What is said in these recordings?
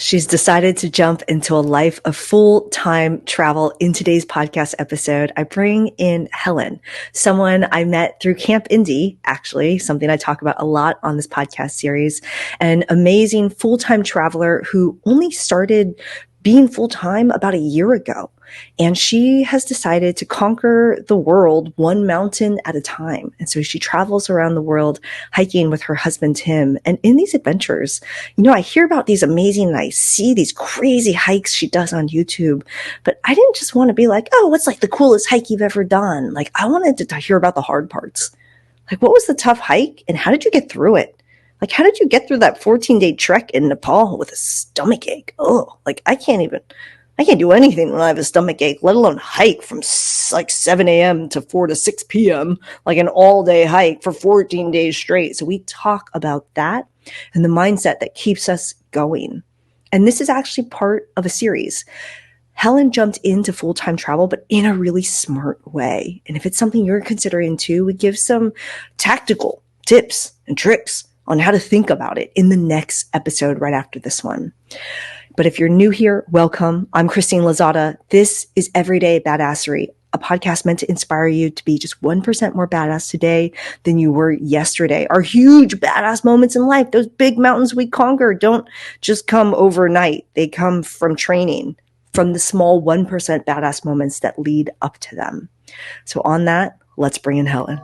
She's decided to jump into a life of full-time travel. In today's podcast episode, I bring in Helen, someone I met through Camp Indie, actually, something I talk about a lot on this podcast series, an amazing full-time traveler who only started being full-time about a year ago. And she has decided to conquer the world one mountain at a time. And so she travels around the world hiking with her husband, Tim. And in these adventures, I hear about these amazing, and I see these crazy hikes she does on YouTube, but I didn't just want to be like, oh, what's like the coolest hike you've ever done? Like, I wanted to hear about the hard parts. Like, what was the tough hike and how did you get through it? Like, how did you get through that 14-day trek in Nepal with a stomach ache? Oh, like I can't do anything when I have a stomach ache, let alone hike from like 7 a.m. to 4 to 6 p.m., like an all-day hike for 14 days straight. So we talk about that and the mindset that keeps us going. And this is actually part of a series. Helen jumped into full-time travel, but in a really smart way. And if it's something you're considering too, we give some tactical tips and tricks on how to think about it in the next episode right after this one. But if you're new here, welcome. I'm Christine Lozada. This is Everyday Badassery, a podcast meant to inspire you to be just 1% more badass today than you were yesterday. Our huge badass moments in life, those big mountains we conquer, don't just come overnight. They come from training, from the small 1% badass moments that lead up to them. So on that, let's bring in Helen.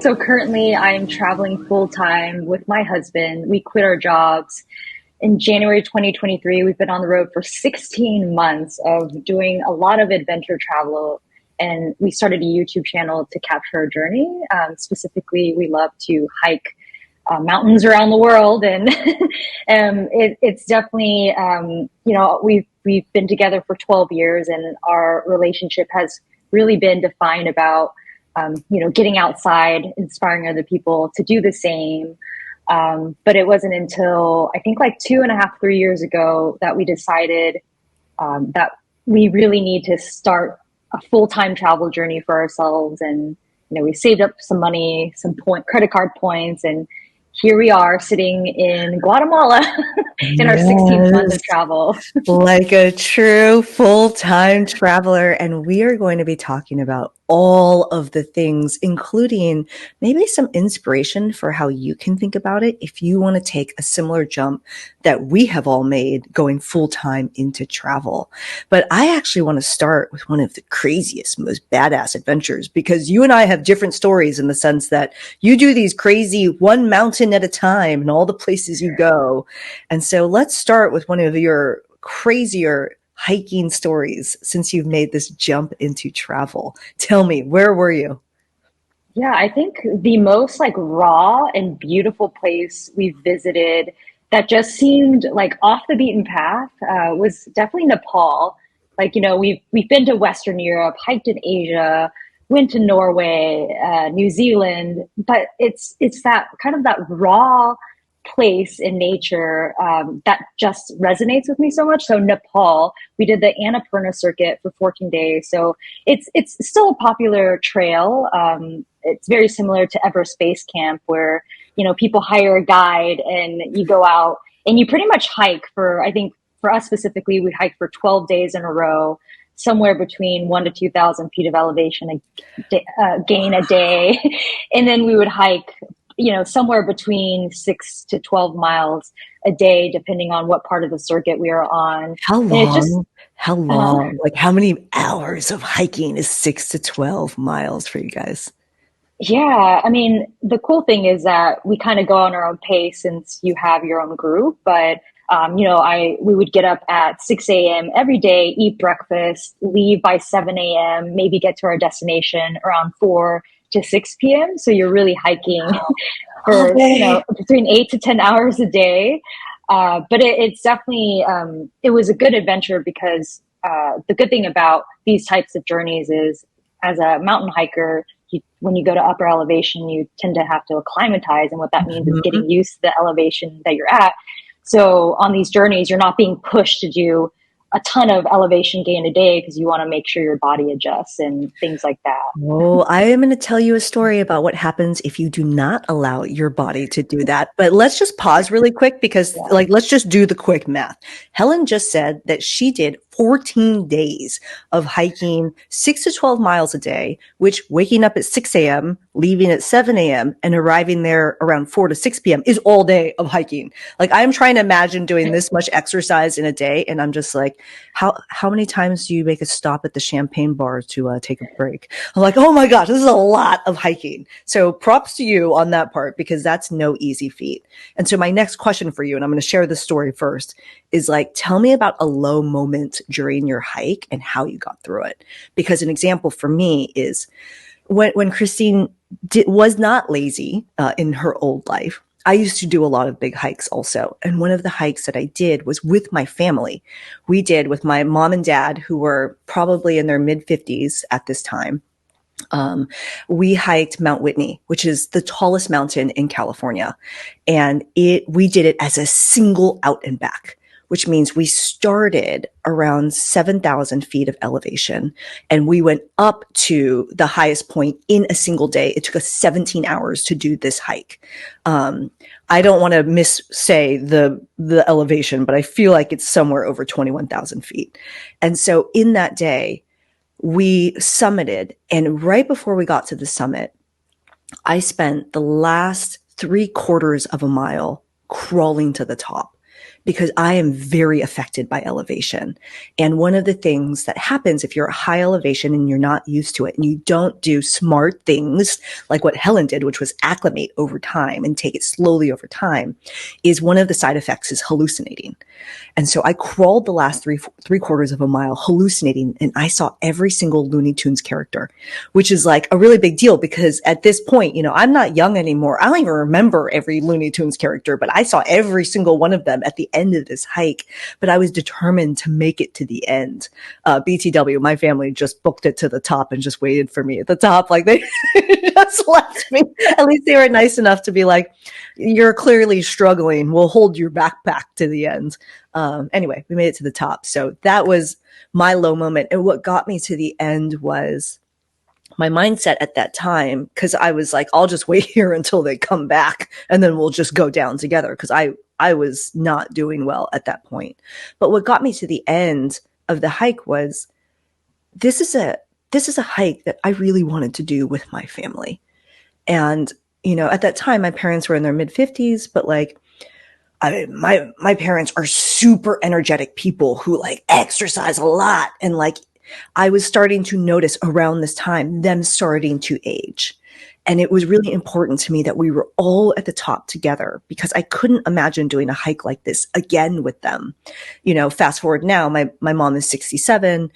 So currently I'm traveling full time with my husband. We quit our jobs in January 2023. We've been on the road for 16 months of doing a lot of adventure travel. And we started a YouTube channel to capture our journey. Specifically, we love to hike mountains around the world. And it's definitely, we've been together for 12 years and our relationship has really been defined about getting outside, inspiring other people to do the same. But it wasn't until I think like 2.5, 3 years ago that we decided that we really need to start a full-time travel journey for ourselves. And, we saved up some money, some credit card points, and here we are sitting in Guatemala in our 16th month of travel. Like a true full-time traveler. And we are going to be talking about all of the things, including maybe some inspiration for how you can think about it if you want to take a similar jump that we have all made going full-time into travel. But I actually want to start with one of the craziest, most badass adventures, because you and I have different stories in the sense that you do these crazy one mountain at a time and all the places you go. And so let's start with one of your crazier hiking stories since you've made this jump into travel. Tell me, where were you? Yeah, I think the most like raw and beautiful place we visited that just seemed like off the beaten path was definitely Nepal. Like, we've been to Western Europe, hiked in Asia, went to Norway, New Zealand, but it's that kind of that raw place in nature that just resonates with me so much. So Nepal, we did the Annapurna circuit for 14 days. So it's still a popular trail. It's very similar to Everest Base Camp where, people hire a guide and you go out and you pretty much hike for, I think for us specifically, we hiked for 12 days in a row, somewhere between 1,000 to 2,000 feet of elevation gain a day. And then we would hike somewhere between 6 to 12 miles a day, depending on what part of the circuit we are on. How long? Like how many hours of hiking is 6 to 12 miles for you guys? Yeah. I mean, the cool thing is that we kind of go on our own pace since you have your own group, but we would get up at 6 a.m. every day, eat breakfast, leave by 7 a.m., maybe get to our destination around 4 to 6 p.m. So you're really hiking for, between 8 to 10 hours a day. But it's definitely, it was a good adventure because the good thing about these types of journeys is as a mountain hiker, when you go to upper elevation, you tend to have to acclimatize. And what that means is getting used to the elevation that you're at. So on these journeys, you're not being pushed to do a ton of elevation gain a day because you want to make sure your body adjusts and things like that. Oh, I am going to tell you a story about what happens if you do not allow your body to do that. But let's just pause really quick because, Yeah. like, let's just do the quick math. Helen just said that she did 14 days of hiking 6 to 12 miles a day, which waking up at 6 a.m., leaving at 7 a.m., and arriving there around 4 to 6 p.m. is all day of hiking. Like, I'm trying to imagine doing this much exercise in a day, and I'm just like, how many times do you make a stop at the champagne bar to take a break? I'm like, oh my gosh, this is a lot of hiking. So props to you on that part because that's no easy feat. And so my next question for you, and I'm going to share this story first, is like, tell me about a low moment during your hike and how you got through it. Because an example for me is when Christine was not lazy in her old life. I used to do a lot of big hikes also. And one of the hikes that I did was with my family. We did with my mom and dad, who were probably in their mid 50s at this time. We hiked Mount Whitney, which is the tallest mountain in California. And we did it as a single out and back, which means we started around 7,000 feet of elevation and we went up to the highest point in a single day. It took us 17 hours to do this hike. I don't want to missay the elevation, but I feel like it's somewhere over 21,000 feet. And so in that day, we summited, and right before we got to the summit, I spent the last 3/4 of a mile crawling to the top because I am very affected by elevation. And one of the things that happens if you're at high elevation and you're not used to it and you don't do smart things like what Helen did, which was acclimate over time and take it slowly over time, is one of the side effects is hallucinating. And so I crawled the last 3/4 of a mile hallucinating, and I saw every single Looney Tunes character, which is like a really big deal because at this point, I'm not young anymore. I don't even remember every Looney Tunes character, but I saw every single one of them at the end of this hike. But I was determined to make it to the end. BTW, my family just booked it to the top and just waited for me at the top. Like they just left me. At least they were nice enough to be like, you're clearly struggling. We'll hold your backpack to the end. Anyway, we made it to the top. So that was my low moment. And what got me to the end was my mindset at that time, because I was like, I'll just wait here until they come back and then we'll just go down together, because I was not doing well at that point. But what got me to the end of the hike was this is a hike that I really wanted to do with my family. And, at that time, my parents were in their mid 50s, but like, my parents are super energetic people who like exercise a lot. And like, I was starting to notice around this time them starting to age. And it was really important to me that we were all at the top together because I couldn't imagine doing a hike like this again with them. Fast forward now, my mom is 67.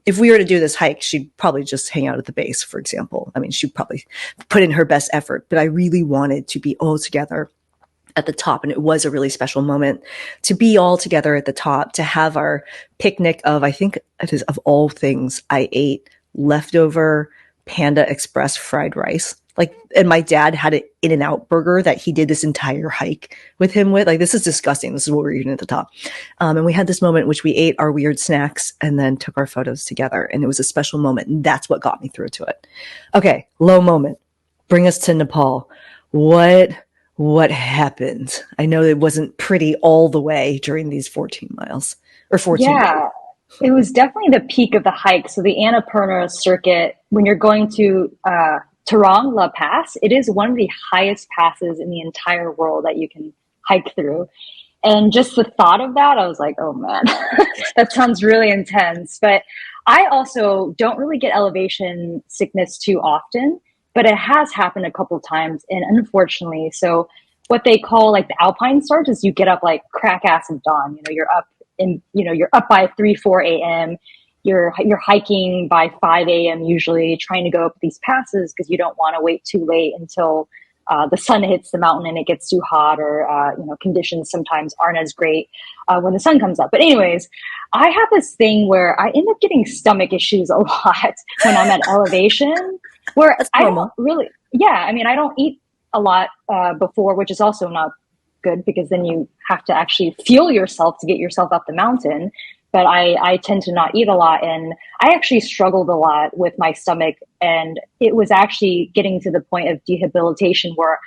If we were to do this hike, she'd probably just hang out at the base, for example. I mean, she'd probably put in her best effort, but I really wanted to be all together at the top. And it was a really special moment to be all together at the top, to have our picnic of, I think it is of all things, I ate leftover Panda Express fried rice. And my dad had an In-N-Out burger that he did this entire hike with him with. Like, this is disgusting. This is what we're eating at the top. And we had this moment in which we ate our weird snacks and then took our photos together. And it was a special moment. And that's what got me through to it. Okay. Low moment. Bring us to Nepal. What happened? I know it wasn't pretty all the way during these 14 miles or 14 days. Yeah, it was definitely the peak of the hike. So the Annapurna circuit, when you're going to Tarong La Pass, it is one of the highest passes in the entire world that you can hike through. And just the thought of that, I was like, oh man, that sounds really intense. But I also don't really get elevation sickness too often, but it has happened a couple of times. And unfortunately, so what they call like the alpine start is you get up like crack ass of dawn. You're up by 3, 4 a.m. You're hiking by 5 a.m. usually, trying to go up these passes because you don't want to wait too late until the sun hits the mountain and it gets too hot, or conditions sometimes aren't as great when the sun comes up. But anyways, I have this thing where I end up getting stomach issues a lot when I'm at elevation, where That's I normal. don't really, yeah, I mean, I don't eat a lot before, which is also not good because then you have to actually fuel yourself to get yourself up the mountain. but I tend to not eat a lot. And I actually struggled a lot with my stomach. And it was actually getting to the point of debilitation where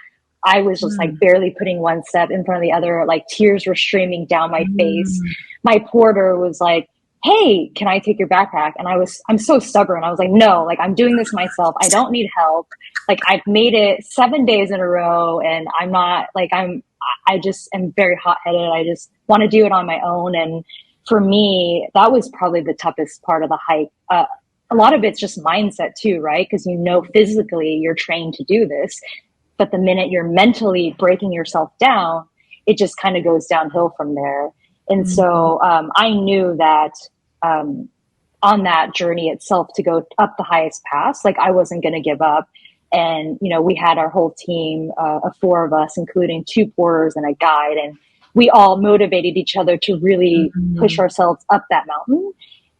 I was just like barely putting one step in front of the other. Like tears were streaming down my face. My porter was like, hey, can I take your backpack? And I'm so stubborn. I was like, no, like I'm doing this myself. I don't need help. Like I've made it 7 days in a row and I'm not like, I just am very hot headed. I just want to do it on my own. And for me, that was probably the toughest part of the hike. A lot of it's just mindset too, right? Because physically you're trained to do this, but the minute you're mentally breaking yourself down, it just kind of goes downhill from there. And so I knew that on that journey itself to go up the highest pass, like I wasn't going to give up. And, we had our whole team of 4 of us, including 2 porters and a guide. And we all motivated each other to really push ourselves up that mountain.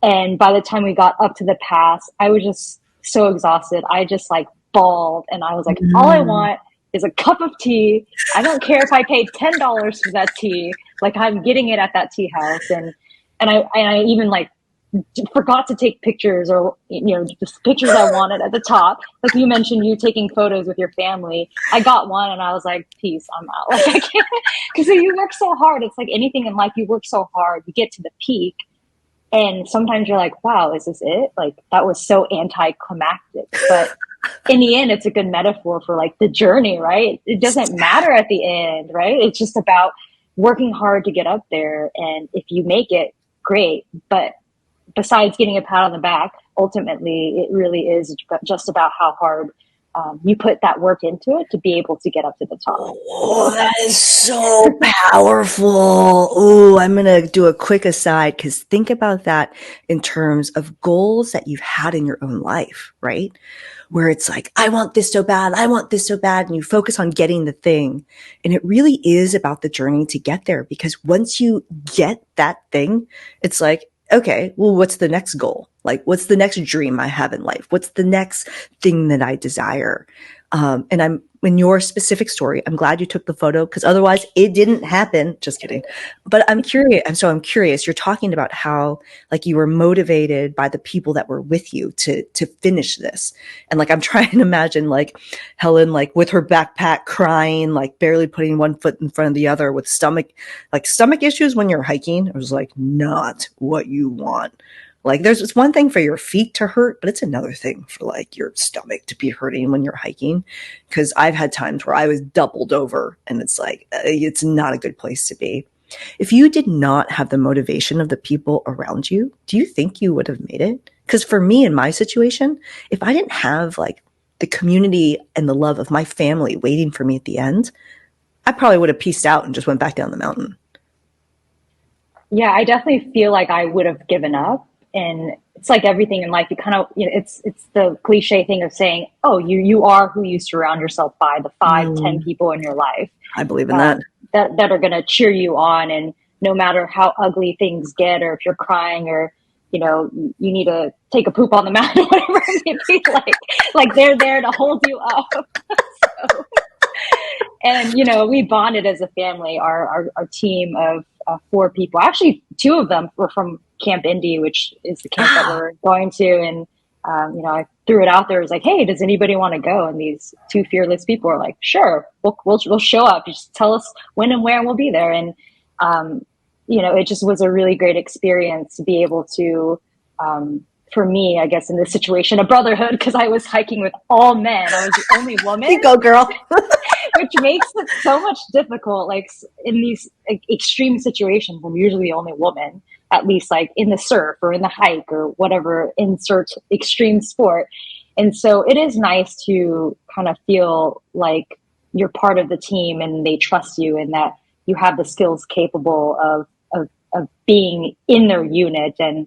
And by the time we got up to the pass, I was just so exhausted. I just like bawled. And I was like, all I want is a cup of tea. I don't care if I paid $10 for that tea. Like I'm getting it at that tea house. And I even like forgot to take pictures or, just pictures I wanted at the top. Like you mentioned, you taking photos with your family. I got one and I was like, peace, I'm out. Like I can't, because you work so hard. It's like anything in life, you work so hard, you get to the peak. And sometimes you're like, wow, is this it? Like that was so anticlimactic. But in the end, it's a good metaphor for like the journey, right? It doesn't matter at the end, right? It's just about working hard to get up there. And if you make it, great. But besides getting a pat on the back, ultimately, it really is just about how hard you put that work into it to be able to get up to the top. Oh, that is so powerful. Oh, I'm going to do a quick aside because think about that in terms of goals that you've had in your own life, right? Where it's like, I want this so bad. I want this so bad. And you focus on getting the thing. And it really is about the journey to get there, because once you get that thing, it's like, okay, well, what's the next goal? Like, what's the next dream I have in life? What's the next thing that I desire? And I'm in your specific story, I'm glad you took the photo because otherwise it didn't happen. Just kidding. But I'm curious. I'm curious. You're talking about how like you were motivated by the people that were with you to finish this. And like, I'm trying to imagine like Helen, like with her backpack crying, like barely putting one foot in front of the other with stomach issues when you're hiking. It was like not what you want. Like it's one thing for your feet to hurt, but it's another thing for like your stomach to be hurting when you're hiking. Cause I've had times where I was doubled over and it's like, it's not a good place to be. If you did not have the motivation of the people around you, do you think you would have made it? Cause for me in my situation, if I didn't have like the community and the love of my family waiting for me at the end, I probably would have pieced out and just went back down the mountain. Yeah, I definitely feel like I would have given up. And it's like everything in life, you kind of, it's the cliche thing of saying, oh, you are who you surround yourself by, the 5, 10 people in your life. I believe in that. That are going to cheer you on. And no matter how ugly things get, or if you're crying or, you need to take a poop on the mountain, whatever it may be, like they're there to hold you up. So, and, we bonded as a family, our team of 4 people. Actually, 2 of them were from Camp Indy, which is the camp that we're going to. And, I threw it out there. It was like, hey, does anybody want to go? And these 2 fearless people are like, sure, we'll show up. Just tell us when and where, and we'll be there. And, it just was a really great experience to be able to, for me, I guess in this situation, a brotherhood, because I was hiking with all men. I was the only woman. You go, girl. Which makes it so much difficult. Like in these extreme situations, I'm usually the only woman, at least like in the surf or in the hike or whatever, insert extreme sport. And so it is nice to kind of feel like you're part of the team and they trust you and that you have the skills capable of being in their unit. And,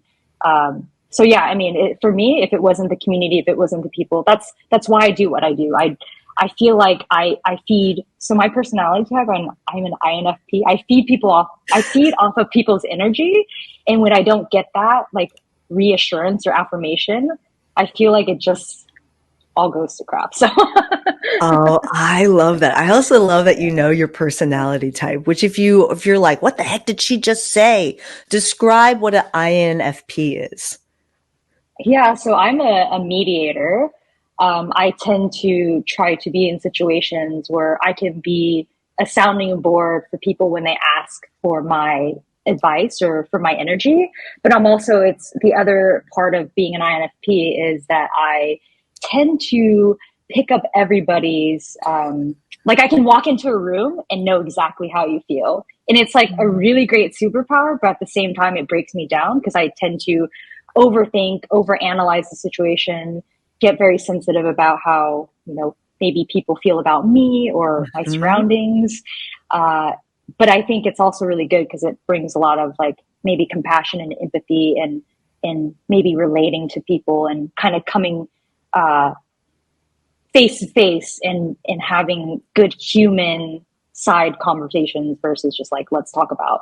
so yeah, I mean, for me, if it wasn't the community, if it wasn't the people, that's why I do what I do. I feel like I feed, so my personality type, I'm an INFP. I feed off of people's energy. And when I don't get that, like reassurance or affirmation, I feel like it just all goes to crap. So Oh, I love that. I also love that you know your personality type, which if you're like, what the heck did she just say? Describe what an INFP is. yeah, so I'm a mediator. I tend to try to be in situations where I can be a sounding board for people when they ask for my advice or for my energy. But I'm also, it's the other part of being an INFP is that I tend to pick up everybody's, like I can walk into a room and know exactly how you feel. And it's like a really great superpower, but at the same time, it breaks me down because I tend to overthink, overanalyze the situation, get very sensitive about how, maybe people feel about me or my Hmm. surroundings. Uh, but I think it's also really good because it brings a lot of like maybe compassion and empathy and maybe relating to people and kind of coming uh, face to face and having good human side conversations versus just like let's talk about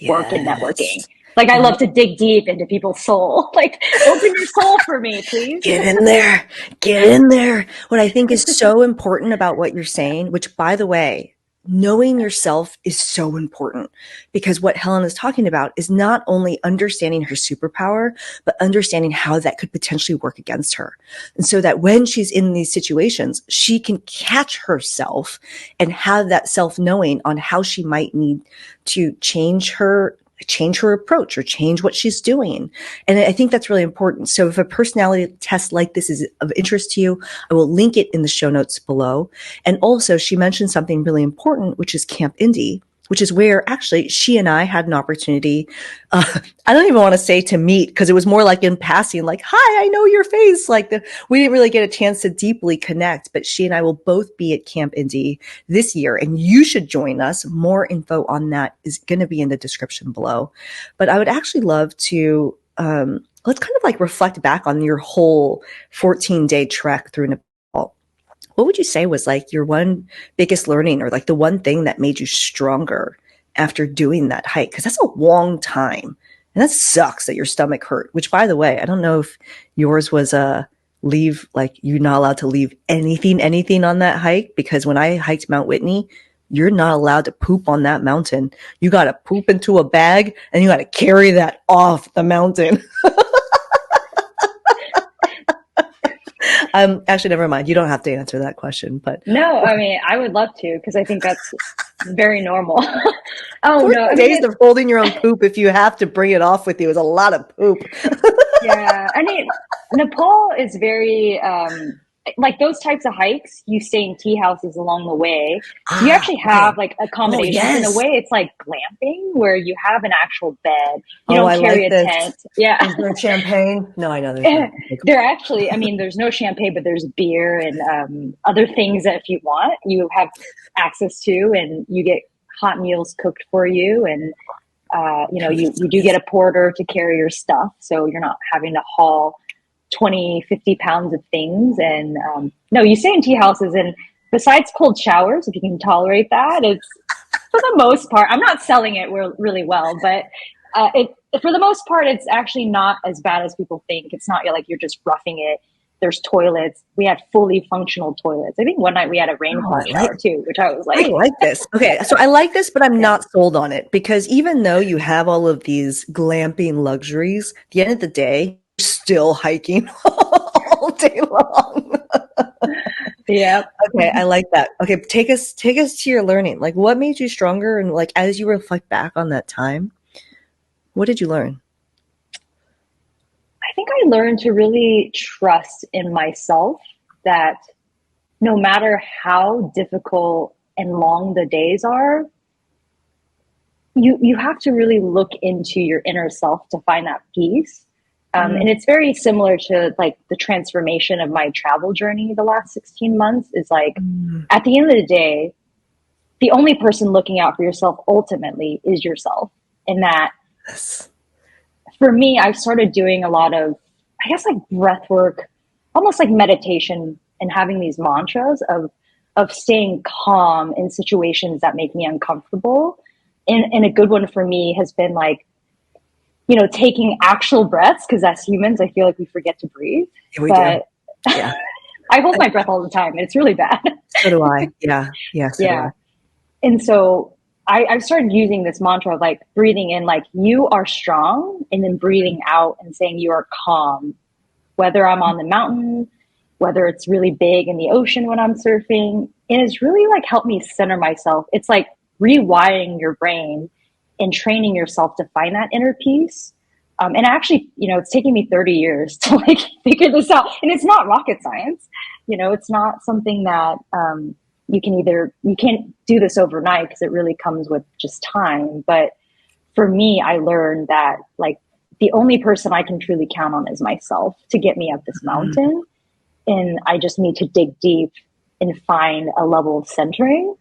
work and networking. Yes. Like I love to dig deep into people's soul. Like open your soul for me, please. Get in there. Get in there. What I think is so important about what you're saying, which by the way, knowing yourself is so important because what Helen is talking about is not only understanding her superpower, but understanding how that could potentially work against her. And so that when she's in these situations, she can catch herself and have that self knowing on how she might need to change her approach or change what she's doing. And I think that's really important. So if a personality test like this is of interest to you, I will link it in the show notes below. And also she mentioned something really important, which is Camp Indie, which is where actually she and I had an opportunity. I don't even want to say to meet because it was more like in passing, like, hi, I know your face. We didn't really get a chance to deeply connect, but she and I will both be at Camp Indie this year and you should join us. More info on that is going to be in the description below. But I would actually love to, let's kind of like reflect back on your whole 14-day trek through Nepal. What would you say was like your one biggest learning or like the one thing that made you stronger after doing that hike? Because that's a long time. And that sucks that your stomach hurt, which by the way, I don't know if yours was a leave, like you're not allowed to leave anything on that hike. Because when I hiked Mount Whitney, you're not allowed to poop on that mountain. You got to poop into a bag and you got to carry that off the mountain. Actually, never mind. You don't have to answer that question, but No, I mean I would love to because I think that's very normal. Oh no, 14 I mean days of holding your own poop if you have to bring it off with you is a lot of poop. yeah, I mean, Nepal is very like those types of hikes. You stay in tea houses along the way, so you Ah, actually okay. have like Oh, accommodations. In a yes. way, it's like glamping where you have an actual bed. You Oh, don't I carry like a this. tent. Yeah, Is there champagne? No, I know there's not. Okay, cool. there actually. I mean, there's no champagne, but there's beer and other things that if you want, you have access to, and you get hot meals cooked for you and you do get a porter to carry your stuff, so you're not having to haul 20, 50 pounds of things. And no, you stay in tea houses, and besides cold showers, if you can tolerate that, it's for the most part. I'm not selling it really well, but it for the most part, it's actually not as bad as people think. It's not like you're just roughing it. There's toilets. We had fully functional toilets. I think one night we had a Oh, rainfall shower too, which I was I like, like this. Okay, so I like this, but I'm yeah. not sold on it because even though you have all of these glamping luxuries, at the end of the day, you're still hiking all day long. Yep. Okay, I like that. Okay, take us to your learning. Like what made you stronger and like as you reflect back on that time, what did you learn? I think I learned to really trust in myself that no matter how difficult and long the days are, you have to really look into your inner self to find that peace. And Mm, it's very similar to like the transformation of my travel journey the last 16 months is like mm, at the end of the day, the only person looking out for yourself ultimately is yourself. And that yes. for me, I've started doing a lot of, I guess, like breath work, almost like meditation, and having these mantras of staying calm in situations that make me uncomfortable. And a good one for me has been like, taking actual breaths because as humans, I feel like we forget to breathe. Yeah, we do. But Yeah. I hold my breath all the time. It's really bad. So do I. Yeah. Yeah. So do I. Yeah. And so I've started using this mantra of like breathing in, like you are strong, and then breathing out and saying you are calm, whether I'm on the mountain, whether it's really big in the ocean when I'm surfing. And it's really like helped me center myself. It's like rewiring your brain and training yourself to find that inner peace. And actually, it's taken me 30 years to like figure this out. And it's not rocket science. It's not something that you can't do this overnight because it really comes with just time. But for me, I learned that like the only person I can truly count on is myself to get me up this mountain. And I just need to dig deep and find a level of centering.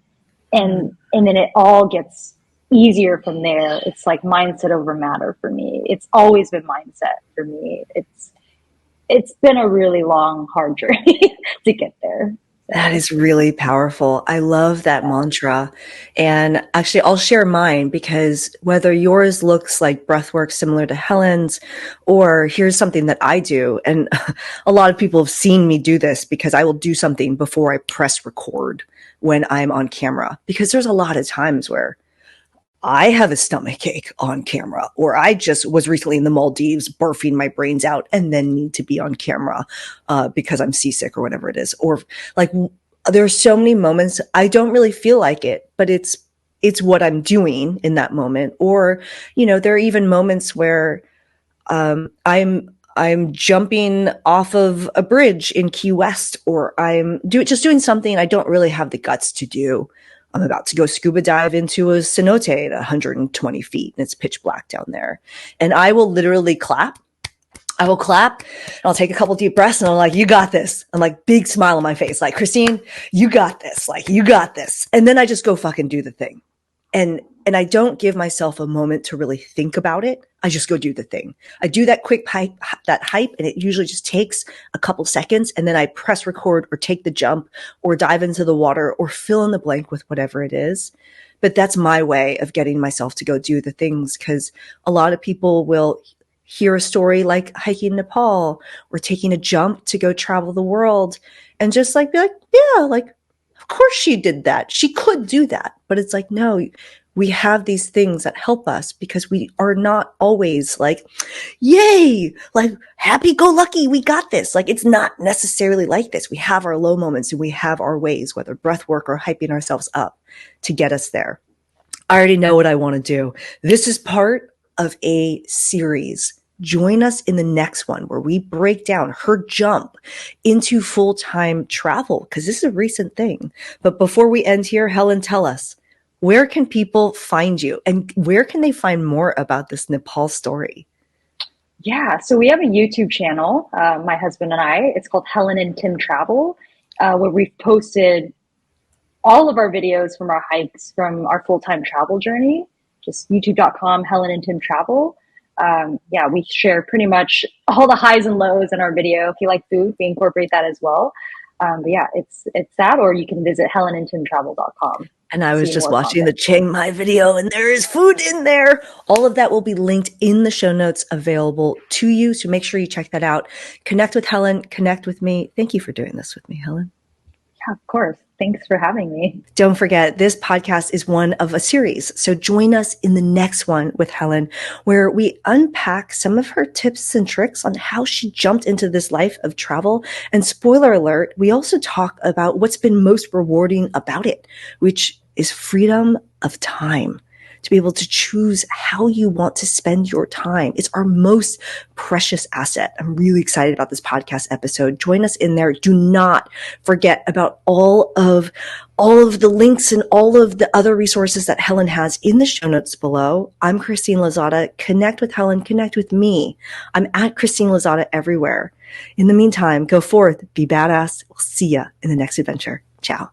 And then it all gets easier from there. It's like mindset over matter for me. It's always been mindset for me. It's been a really long, hard journey to get there. That is really powerful. I love that mantra. And actually, I'll share mine because whether yours looks like breathwork similar to Helen's, or here's something that I do. And a lot of people have seen me do this because I will do something before I press record when I'm on camera, because there's a lot of times where I have a stomach ache on camera, or I just was recently in the Maldives barfing my brains out and then need to be on camera because I'm seasick or whatever it is. Or like there are so many moments I don't really feel like it, but it's what I'm doing in that moment. Or, there are even moments where I'm jumping off of a bridge in Key West, or I'm just doing something I don't really have the guts to do. I'm about to go scuba dive into a cenote at 120 feet and it's pitch black down there. And I will literally clap. I will clap and I'll take a couple deep breaths and I'm like, you got this. I'm like, big smile on my face. Like, Christine, you got this. Like, you got this. And then I just go fucking do the thing. And I don't give myself a moment to really think about it. I just go do the thing. I do that quick hype, and it usually just takes a couple seconds. And then I press record or take the jump or dive into the water or fill in the blank with whatever it is. But that's my way of getting myself to go do the things, because a lot of people will hear a story like hiking Nepal or taking a jump to go travel the world and just like be like, yeah, like, of course she did that. She could do that. But it's like, no, we have these things that help us because we are not always like, yay, like happy go lucky. We got this. Like, it's not necessarily like this. We have our low moments and we have our ways, whether breath work or hyping ourselves up to get us there. I already know what I want to do. This is part of a series. Join us in the next one where we break down her jump into full-time travel, because this is a recent thing. But before we end here, Helen, tell us, where can people find you and where can they find more about this Nepal story? Yeah, so we have a YouTube channel, my husband and I. It's called Helen and Tim Travel, where we've posted all of our videos from our hikes, from our full-time travel journey, just youtube.com, Helen and Tim Travel. Yeah, we share pretty much all the highs and lows in our video. If you like food, we incorporate that as well. But yeah, it's that, or you can visit helenandtimtravel.com. And I was just watching the Chiang Mai video and there is food in there. All of that will be linked in the show notes available to you. So make sure you check that out. Connect with Helen, connect with me. Thank you for doing this with me, Helen. Yeah, of course. Thanks for having me. Don't forget, this podcast is one of a series. So join us in the next one with Helen, where we unpack some of her tips and tricks on how she jumped into this life of travel. And spoiler alert, we also talk about what's been most rewarding about it, which is freedom of time. To be able to choose how you want to spend your time. It's our most precious asset. I'm really excited about this podcast episode. Join us in there. Do not forget about all of the links and all of the other resources that Helen has in the show notes below. I'm Christine Lozada. Connect with Helen. Connect with me. I'm at Christine Lozada everywhere. In the meantime, go forth, be badass. We'll see ya in the next adventure. Ciao.